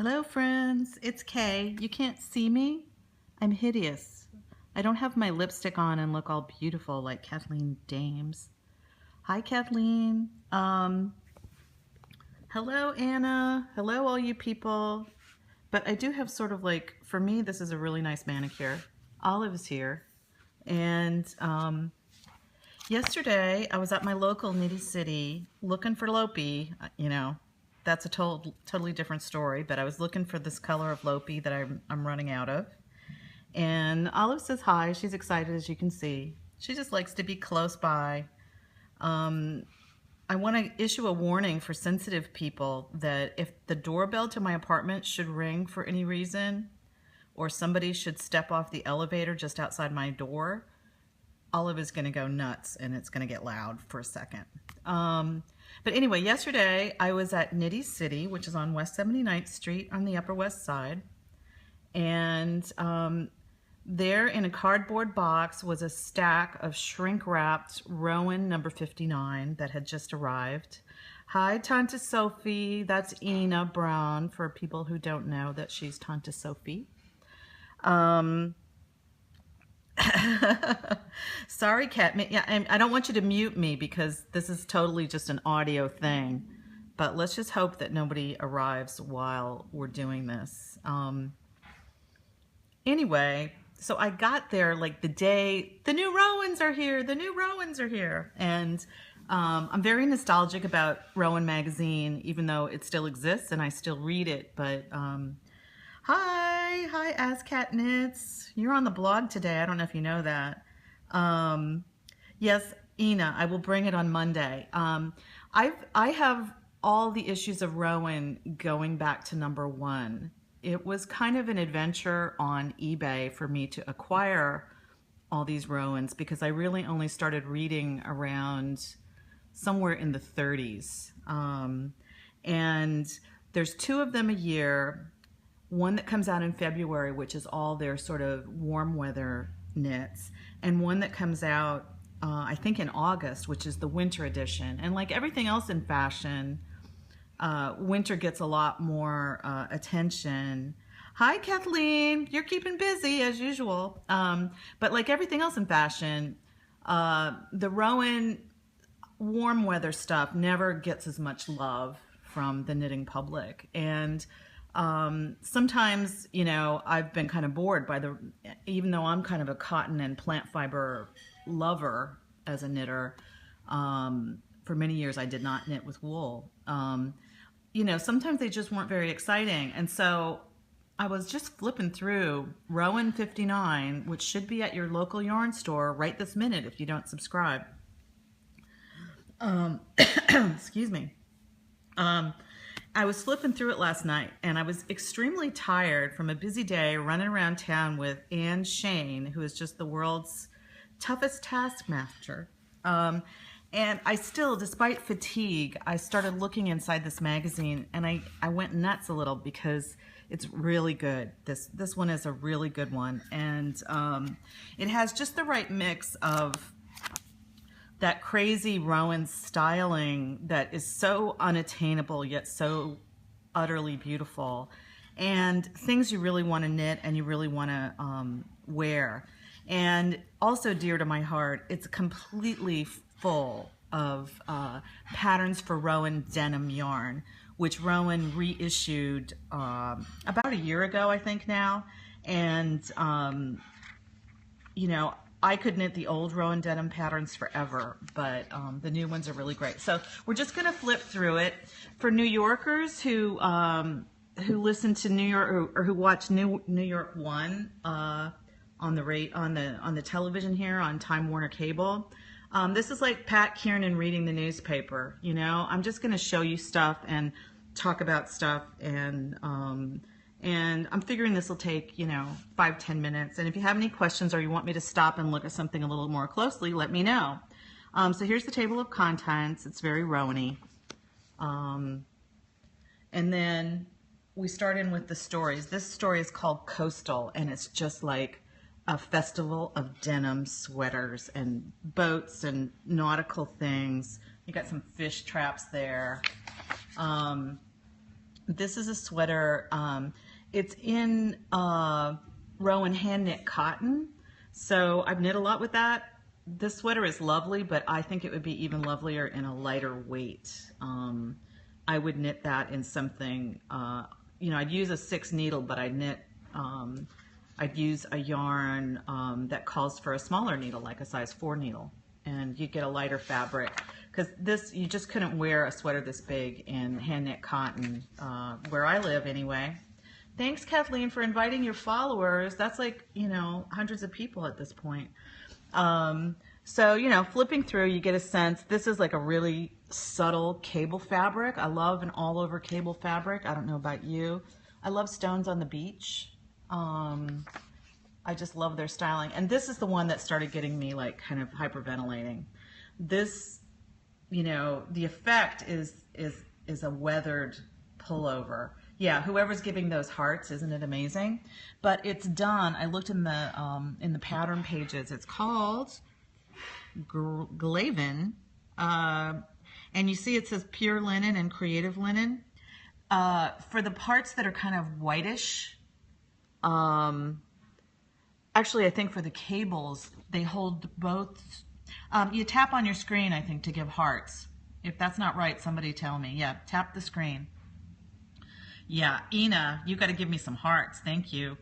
Hello friends, it's Kay. You can't see me? I'm hideous. I don't have my lipstick on and look all beautiful like Kathleen Dames. Hi Kathleen. Hello Anna. Hello all you people. But I do have sort of like, for me this is a really nice manicure. Olive is here. And yesterday I was at my local Nitty City looking for Lopi, That's a totally different story, but I was looking for this color of Lopi that I'm running out of. And Olive says hi. She's excited, as you can see. She just likes to be close by. I want to issue a warning for sensitive people that if the doorbell to my apartment should ring for any reason, or somebody should step off the elevator just outside my door, Olive is going to go nuts and it's going to get loud for a second. But anyway, yesterday I was at Nitty City, which is on West 79th Street on the Upper West Side. And there in a cardboard box was a stack of shrink-wrapped Rowan number 59 that had just arrived. Hi, Tante Sophie. That's Ina Brown, for people who don't know that she's Tante Sophie. Sorry, Kat. Yeah, I don't want you to mute me because this is totally just an audio thing. But let's just hope that nobody arrives while we're doing this. Anyway, so I got there like the day the new Rowans are here. The new Rowans are here, and I'm very nostalgic about Rowan Magazine, even though it still exists and I still read it. But Hi, AsCat Knits. You're on the blog today. I don't know if you know that. Yes, Ina, I will bring it on Monday. I have all the issues of Rowan going back to number 1. It was kind of an adventure on eBay for me to acquire all these Rowans because I really only started reading around somewhere in the 30s. And there's 2 of them a year. One that comes out in February, which is all their sort of warm weather knits, and one that comes out, I think in August, which is the winter edition. And like everything else in fashion, winter gets a lot more attention. Hi, Kathleen. You're keeping busy as usual. But like everything else in fashion, the Rowan warm weather stuff never gets as much love from the knitting public. And sometimes, I've been kind of bored by even though I'm kind of a cotton and plant fiber lover as a knitter, for many years I did not knit with wool. Sometimes they just weren't very exciting. And so I was just flipping through Rowan 59, which should be at your local yarn store right this minute if you don't subscribe. Excuse me. I was flipping through it last night, and I was extremely tired from a busy day running around town with Anne Shane, who is just the world's toughest taskmaster. And I still, despite fatigue, I started looking inside this magazine, and I went nuts a little because it's really good. This one is a really good one, and it has just the right mix of that crazy Rowan styling that is so unattainable yet so utterly beautiful, and things you really want to knit and you really want to wear. And also dear to my heart, it's completely full of patterns for Rowan denim yarn, which Rowan reissued about a year ago, I think now. And I could knit the old Rowan denim patterns forever, but the new ones are really great. So we're just going to flip through it. For New Yorkers who listen to New York or who watch New York 1 on the television here on Time Warner Cable, this is like Pat Kiernan reading the newspaper. I'm just going to show you stuff and talk about stuff, and I'm figuring this will take, 5-10 minutes. And if you have any questions or you want me to stop and look at something a little more closely, let me know. So here's the table of contents. It's very Rowan-y. And then we start in with the stories. This story is called Coastal, and it's just like a festival of denim sweaters and boats and nautical things. You got some fish traps there. This is a sweater. It's in Rowan hand knit cotton. So I've knit a lot with that. This sweater is lovely, but I think it would be even lovelier in a lighter weight. I would knit that in something, I'd use a 6 needle, but I'd use a yarn that calls for a smaller needle, like a size 4 needle. And you get a lighter fabric, because you just couldn't wear a sweater this big in hand knit cotton, where I live anyway. Thanks, Kathleen, for inviting your followers. That's like, hundreds of people at this point. So, flipping through, you get a sense. This is like a really subtle cable fabric. I love an all over cable fabric. I don't know about you. I love Stones on the Beach. I just love their styling. And this is the one that started getting me like kind of hyperventilating. This, the effect is a weathered pullover. Yeah, whoever's giving those hearts, isn't it amazing? But it's done. I looked in the pattern pages. It's called Glaven, and you see it says pure linen and creative linen. For the parts that are kind of whitish, actually I think for the cables, they hold both. You tap on your screen, I think, to give hearts. If that's not right, somebody tell me. Yeah, tap the screen. Yeah, Ina, you got to give me some hearts. Thank you.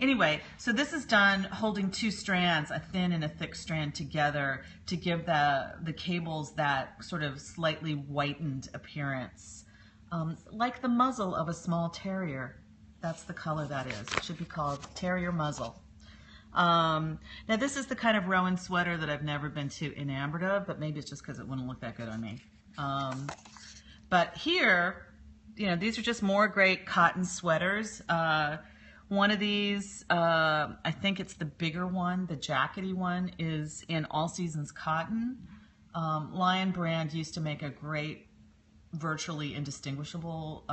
Anyway, so this is done holding 2 strands, a thin and a thick strand together to give the cables that sort of slightly whitened appearance, like the muzzle of a small terrier. That's the color that is. It should be called terrier muzzle. Now this is the kind of Rowan sweater that I've never been too enamored of, but maybe it's just because it wouldn't look that good on me. But here, these are just more great cotton sweaters. One of these, I think it's the bigger one, the jackety one, is in All Seasons Cotton. Lion brand used to make a great, virtually indistinguishable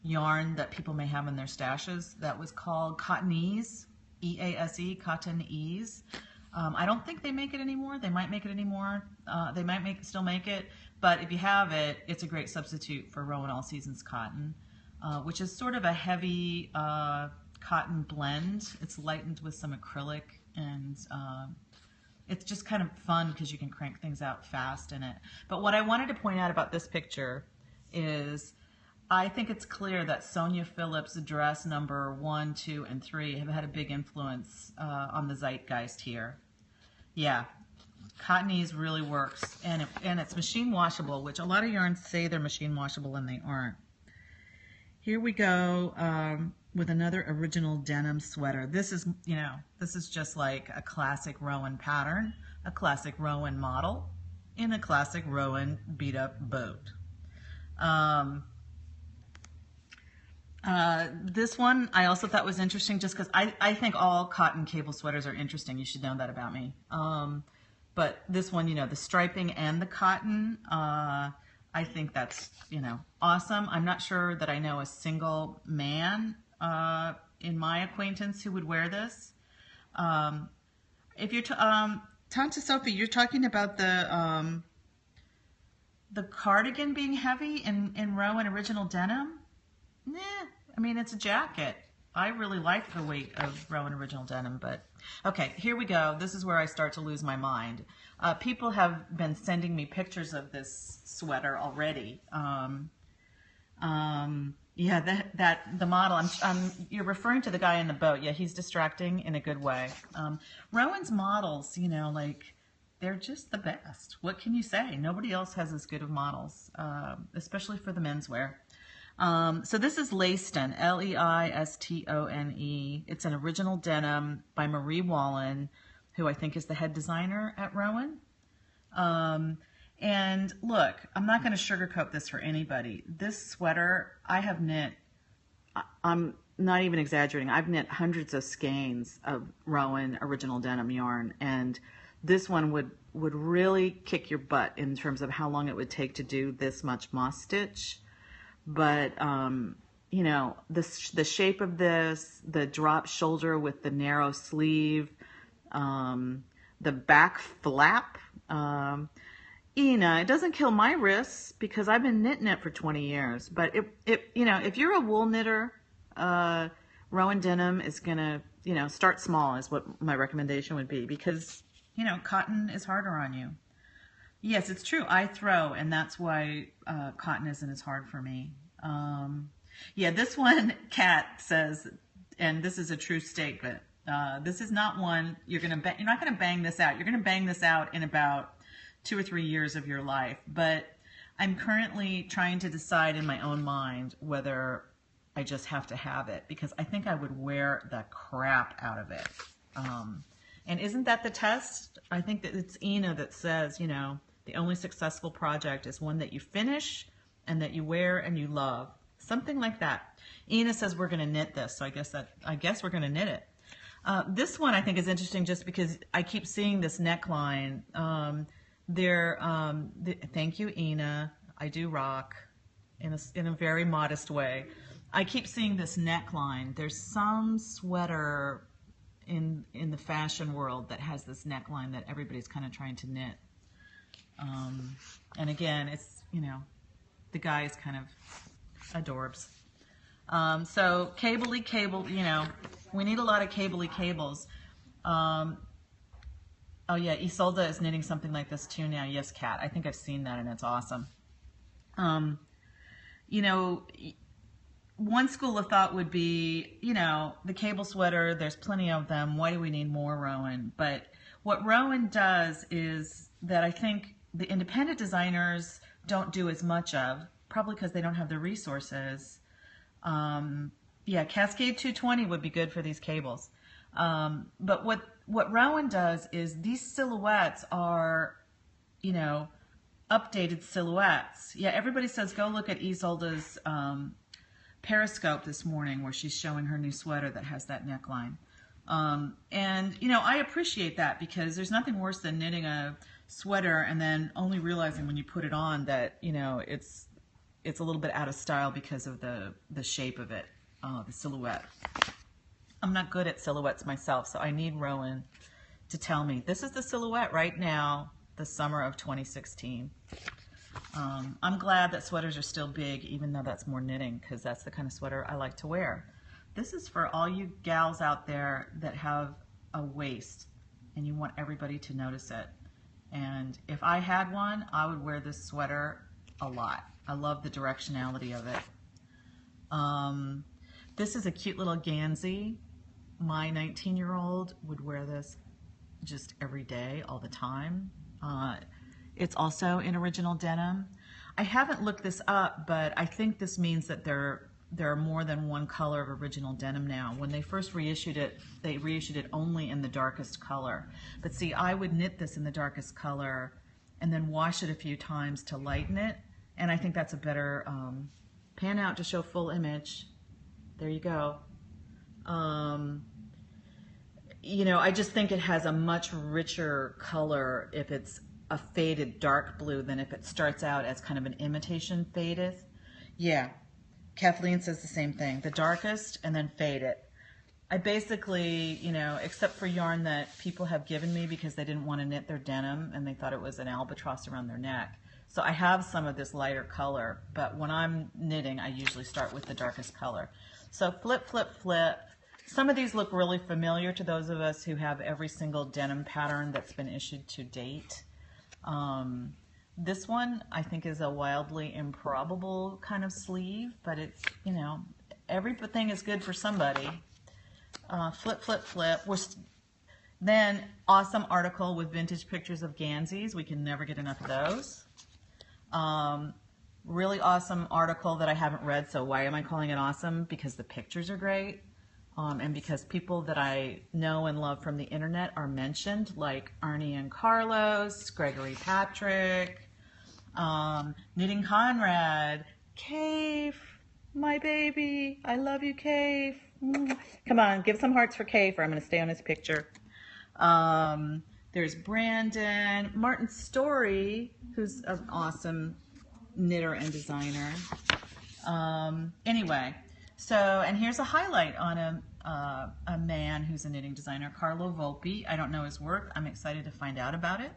yarn that people may have in their stashes that was called Cottonese, E-A-S-E, Cottonese. I don't think they make it anymore. They might make it anymore. They might still make it. But if you have it, it's a great substitute for Rowan All Seasons Cotton, which is sort of a heavy cotton blend. It's lightened with some acrylic, and it's just kind of fun because you can crank things out fast in it. But what I wanted to point out about this picture is I think it's clear that Sonia Phillips' dress number 1, 2, and 3 have had a big influence on the zeitgeist here. Yeah. Cottonese really works, and it's machine washable, which a lot of yarns say they're machine washable and they aren't. Here we go with another original denim sweater. This is, this is just like a classic Rowan pattern, a classic Rowan model in a classic Rowan beat up boat. This one I also thought was interesting just because I think all cotton cable sweaters are interesting. You should know that about me. But this one, the striping and the cotton, I think that's, awesome. I'm not sure that I know a single man in my acquaintance who would wear this. If you're, Tanta Sophie, you're talking about the cardigan being heavy in Rowan original denim? Nah, I mean, it's a jacket. I really like the weight of Rowan original denim, but okay, here we go. This is where I start to lose my mind. People have been sending me pictures of this sweater already. Yeah, the model. You're referring to the guy in the boat. Yeah, he's distracting in a good way. Rowan's models, they're just the best. What can you say? Nobody else has as good of models, especially for the menswear. So this is Leiston, L-E-I-S-T-O-N-E. It's an original denim by Marie Wallen, who I think is the head designer at Rowan. And look, I'm not going to sugarcoat this for anybody. This sweater I have knit, I'm not even exaggerating, I've knit hundreds of skeins of Rowan original denim yarn, and this one would really kick your butt in terms of how long it would take to do this much moss stitch. But, the shape of this, the drop shoulder with the narrow sleeve, the back flap, Ina, it doesn't kill my wrists because I've been knitting it for 20 years. But if you're a wool knitter, Rowan denim is gonna, start small is what my recommendation would be, because, cotton is harder on you. Yes, it's true. I throw, and that's why cotton isn't as hard for me. Yeah, this one, Kat says, and this is a true statement. This is not one you're not gonna bang this out. You're gonna bang this out in about 2 or 3 years of your life. But I'm currently trying to decide in my own mind whether I just have to have it, because I think I would wear the crap out of it. And isn't that the test? I think that it's Ina that says, the only successful project is one that you finish and that you wear and you love. Something like that. Ina says we're going to knit this, so I guess we're going to knit it. This one I think is interesting just because I keep seeing this neckline. Thank you, Ina. I do rock in a very modest way. I keep seeing this neckline. There's some sweater in the fashion world that has this neckline that everybody's kind of trying to knit. And again, it's, the guy is kind of adorbs. So cable, we need a lot of cables. Oh yeah, Isolde is knitting something like this too now. Yes, Kat, I think I've seen that and it's awesome. One school of thought would be, the cable sweater, there's plenty of them. Why do we need more, Rowan? But what Rowan does is that I think the independent designers don't do as much of, probably because they don't have the resources. Yeah, Cascade 220 would be good for these cables. But what Rowan does is these silhouettes are, updated silhouettes. Yeah, everybody says go look at Isolde's Periscope this morning where she's showing her new sweater that has that neckline. And, I appreciate that, because there's nothing worse than knitting a sweater and then only realizing when you put it on that, it's a little bit out of style because of the shape of it, the silhouette. I'm not good at silhouettes myself, so I need Rowan to tell me, this is the silhouette right now, the summer of 2016. I'm glad that sweaters are still big, even though that's more knitting, because that's the kind of sweater I like to wear. This is for all you gals out there that have a waist and you want everybody to notice it. And if I had one, I would wear this sweater a lot. I love the directionality of it. This is a cute little Gansey. My 19-year-old would wear this just every day, all the time. It's also in original denim. I haven't looked this up, but I think this means that there are more than one color of original denim now. When they first reissued it, they reissued it only in the darkest color. But see, I would knit this in the darkest color and then wash it a few times to lighten it. And I think that's a better pan out to show full image. There you go. I just think it has a much richer color if it's a faded dark blue than if it starts out as kind of an imitation faded. Yeah, Kathleen says the same thing. The darkest and then fade it. I basically, except for yarn that people have given me because they didn't want to knit their denim and they thought it was an albatross around their neck. So I have some of this lighter color, but when I'm knitting, I usually start with the darkest color. So flip, flip, flip. Some of these look really familiar to those of us who have every single denim pattern that's been issued to date. This one I think is a wildly improbable kind of sleeve, but it's, everything is good for somebody. Flip, flip, flip. Then awesome article with vintage pictures of Ganseys. We can never get enough of those. Really awesome article that I haven't read, so why am I calling it awesome? Because the pictures are great. And because people that I know and love from the internet are mentioned, like Arnie and Carlos, Gregory Patrick, Knitting Conrad, Cave, my baby, I love you, Cave. Come on, give some hearts for Cave, or I'm going to stay on his picture. There's Brandon, Martin Story, who's an awesome knitter and designer. Anyway. So, and here's a highlight on a man who's a knitting designer, Carlo Volpi. I don't know his work. I'm excited to find out about it.